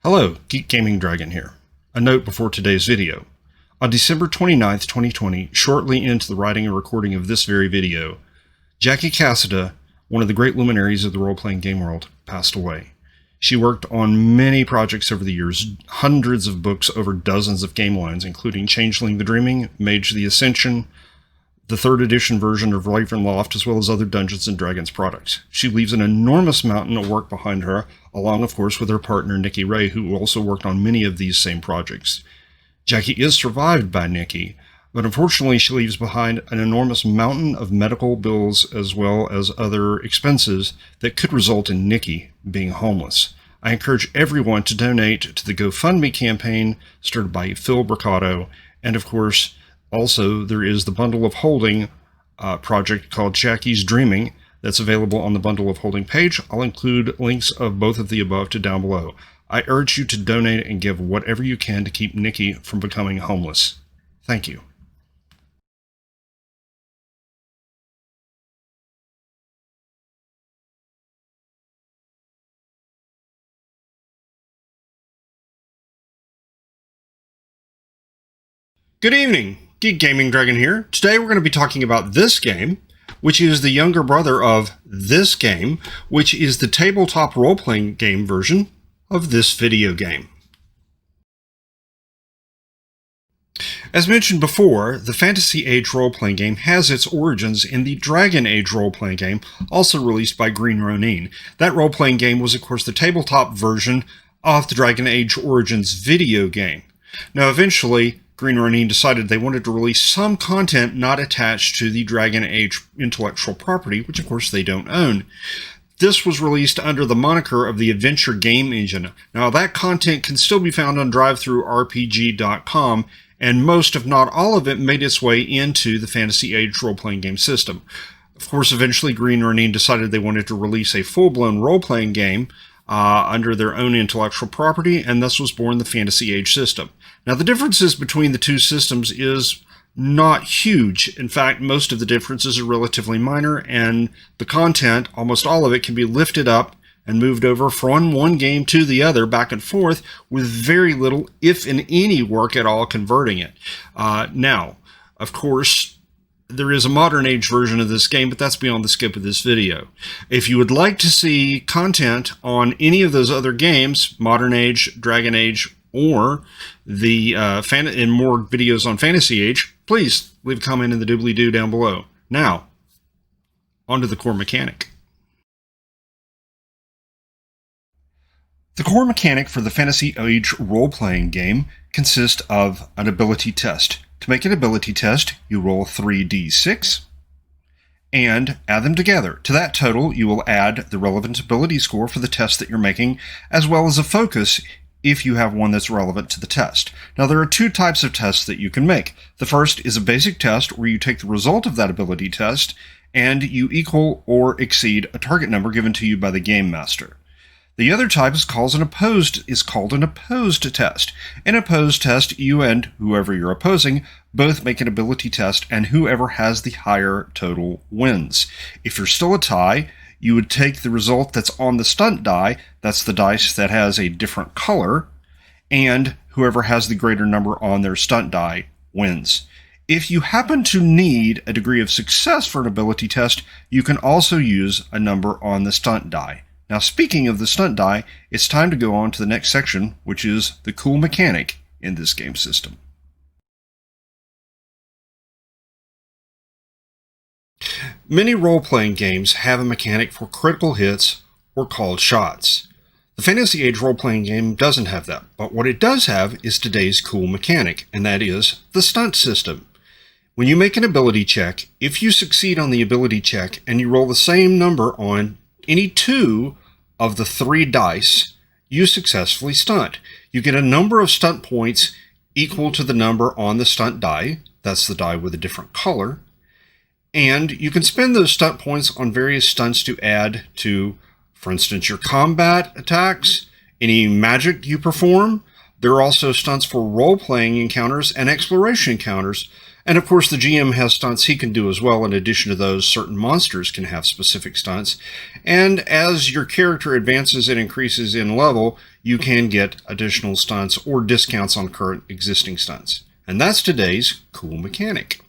Hello, Geek Gaming Dragon here. A note before today's video. On December 29th, 2020, shortly into the writing and recording of this very video, Jackie Cassada, one of the great luminaries of the role-playing game world, passed away. She worked on many projects over the years, hundreds of books over dozens of game lines, including Changeling the Dreaming, Mage the Ascension, the 3rd edition version of Ravenloft, as well as other Dungeons & Dragons products. She leaves an enormous mountain of work behind her, along, of course, with her partner Nicky, who also worked on many of these same projects. Jackie is survived by Nicky, but unfortunately she leaves behind an enormous mountain of medical bills as well as other expenses that could result in Nicky being homeless. I encourage everyone to donate to the GoFundMe campaign started by Phil Bricotto, and of course, also, there is the Bundle of Holding project called Jackie's Dreaming that's available on the Bundle of Holding page. I'll include links of both of the above to down below. I urge you to donate and give whatever you can to keep Nicky from becoming homeless. Thank you. Good evening. Geek Gaming Dragon here. Today we're going to be talking about this game, which is the younger brother of this game, which is the tabletop role-playing game version of this video game. As mentioned before, the Fantasy Age role-playing game has its origins in the Dragon Age role-playing game, also released by Green Ronin. That role-playing game was, of course, the tabletop version of the Dragon Age Origins video game. Now, eventually, Green Ronin decided they wanted to release some content not attached to the Dragon Age intellectual property, which of course they don't own. This was released under the moniker of the Adventure Game Engine. Now that content can still be found on drivethrurpg.com, and most, if not all of it, made its way into the Fantasy Age role-playing game system. Of course, eventually Green Ronin decided they wanted to release a full-blown role-playing game under their own intellectual property, and thus was born the Fantasy Age system. Now, the differences between the two systems is not huge. In fact, most of the differences are relatively minor, and the content, almost all of it, can be lifted up and moved over from one game to the other, back and forth, with very little, if in any, work at all converting it. Now, of course, there is a modern age version of this game, but that's beyond the scope of this video. If you would like to see content on any of those other games, Modern Age, Dragon Age, or the and more videos on Fantasy Age, please leave a comment in the doobly-doo down below. Now, onto the core mechanic. The core mechanic for the Fantasy Age role-playing game consists of an ability test. To make an ability test, you roll 3d6 and add them together. To that total, you will add the relevant ability score for the test that you're making, as well as a focus if you have one that's relevant to the test. Now, there are two types of tests that you can make. The first is a basic test where you take the result of that ability test and you equal or exceed a target number given to you by the game master. The other type is called an opposed test. In an opposed test, you and whoever you're opposing both make an ability test, and whoever has the higher total wins. If you're still a tie, you would take the result that's on the stunt die, that's the dice that has a different color, and whoever has the greater number on their stunt die wins. If you happen to need a degree of success for an ability test, you can also use a number on the stunt die. Now, speaking of the stunt die, it's time to go on to the next section, which is the cool mechanic in this game system. Many role-playing games have a mechanic for critical hits or called shots. The Fantasy Age role-playing game doesn't have that, but what it does have is today's cool mechanic, and that is the stunt system. When you make an ability check, if you succeed on the ability check and you roll the same number on any two of the 3 dice, you successfully stunt. You get a number of stunt points equal to the number on the stunt die. That's the die with a different color. And you can spend those stunt points on various stunts to add to, for instance, your combat attacks, any magic you perform. There are also stunts for role-playing encounters and exploration encounters. And of course, the GM has stunts he can do as well. In addition to those, certain monsters can have specific stunts. And as your character advances and increases in level, you can get additional stunts or discounts on current existing stunts. And that's today's cool mechanic.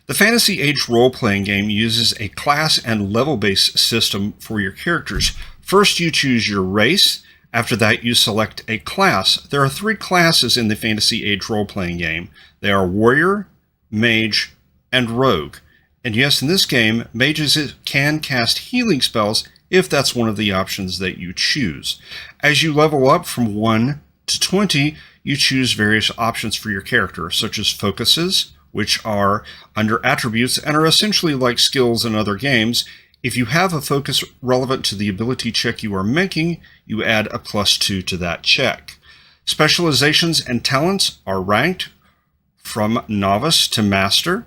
The Fantasy Age role-playing game uses a class and level-based system for your characters. First, you choose your race. After that, you select a class. There are 3 classes in the Fantasy Age role-playing game. They are Warrior, Mage, and Rogue. And yes, in this game, mages can cast healing spells if that's one of the options that you choose. As you level up from 1 to 20, you choose various options for your character, such as focuses, which are under attributes and are essentially like skills in other games. If you have a focus relevant to the ability check you are making, you add a +2 to that check. Specializations and talents are ranked from novice to master,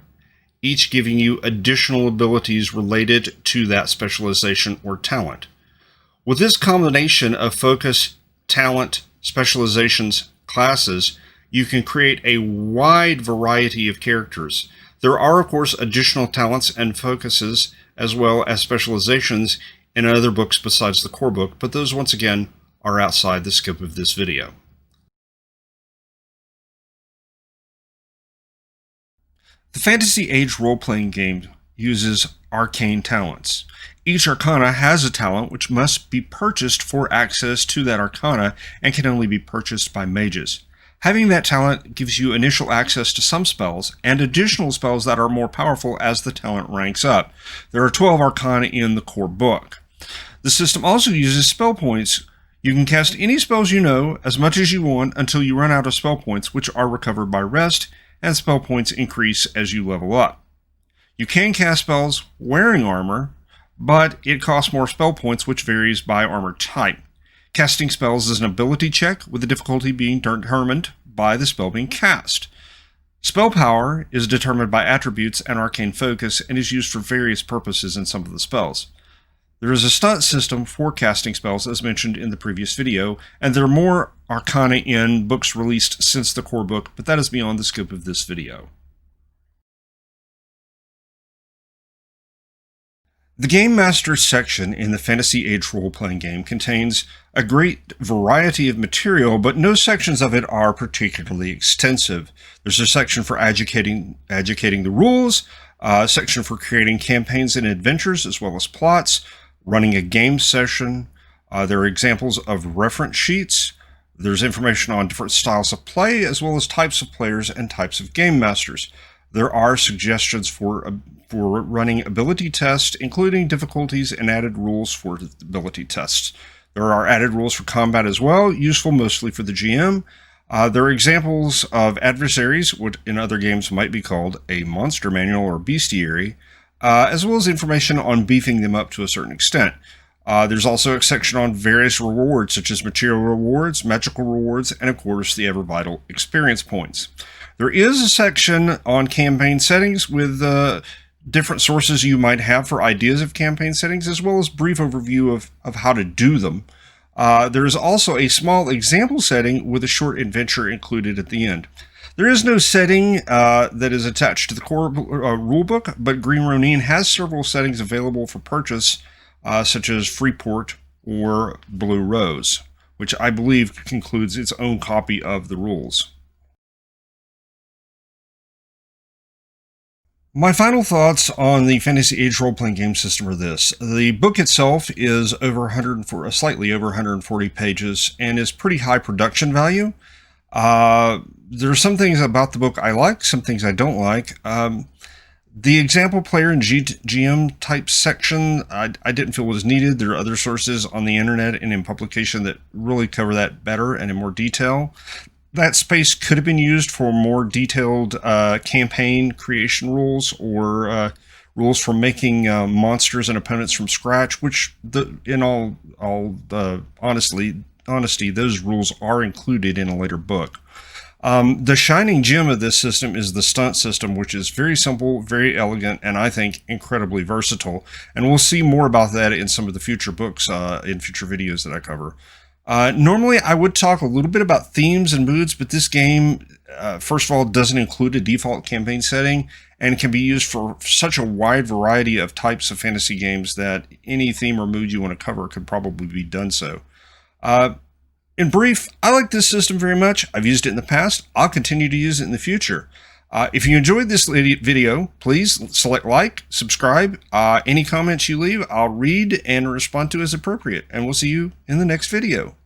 each giving you additional abilities related to that specialization or talent. With this combination of focus, talent, specializations, classes, you can create a wide variety of characters. There are, of course, additional talents and focuses as well as specializations in other books besides the core book, but those, once again, are outside the scope of this video. The Fantasy Age role-playing game uses arcane talents. Each arcana has a talent which must be purchased for access to that arcana and can only be purchased by mages. Having that talent gives you initial access to some spells and additional spells that are more powerful as the talent ranks up. There are 12 arcana in the core book. The system also uses spell points. You can cast any spells you know as much as you want until you run out of spell points, which are recovered by rest, and spell points increase as you level up. You can cast spells wearing armor, but it costs more spell points, which varies by armor type. Casting spells is an ability check, with the difficulty being determined by the spell being cast. Spell power is determined by attributes and arcane focus and is used for various purposes in some of the spells. There is a stunt system for casting spells, as mentioned in the previous video, and there are more arcana in books released since the core book, but that is beyond the scope of this video. The Game Master section in the Fantasy Age role-playing game contains a great variety of material, but no sections of it are particularly extensive. There's a section for educating the rules, a section for creating campaigns and adventures, as well as plots, running a game session. There are examples of reference sheets. There's information on different styles of play, as well as types of players and types of game masters. There are suggestions for running ability tests, including difficulties and added rules for ability tests. There are added rules for combat as well, useful mostly for the GM. There are examples of adversaries, what in other games might be called a monster manual or bestiary, as well as information on beefing them up to a certain extent. There's also a section on various rewards, such as material rewards, magical rewards, and of course the ever vital experience points. There is a section on campaign settings with different sources you might have for ideas of campaign settings, as well as brief overview of how to do them. There is also a small example setting with a short adventure included at the end. There is no setting that is attached to the core rulebook, but Green Ronin has several settings available for purchase, such as Freeport or Blue Rose, which I believe includes its own copy of the rules. My final thoughts on the Fantasy Age role-playing game system are this. The book itself is slightly over 140 pages and is pretty high production value. There are some things about the book I like, some things I don't like. The example player and GM type section I didn't feel was needed. There are other sources on the internet and in publication that really cover that better and in more detail. That space could have been used for more detailed campaign creation rules or rules for making monsters and opponents from scratch, which in all honesty, those rules are included in a later book. The shining gem of this system is the stunt system, which is very simple, very elegant, and I think incredibly versatile. And we'll see more about that in some of the future books, in future videos that I cover. Normally, I would talk a little bit about themes and moods, but this game, first of all, doesn't include a default campaign setting and can be used for such a wide variety of types of fantasy games that any theme or mood you want to cover could probably be done so. Uh, in brief, I like this system very much. I've used it in the past. I'll continue to use it in the future. If you enjoyed this video, please select like, subscribe. Any comments you leave, I'll read and respond to as appropriate. And we'll see you in the next video.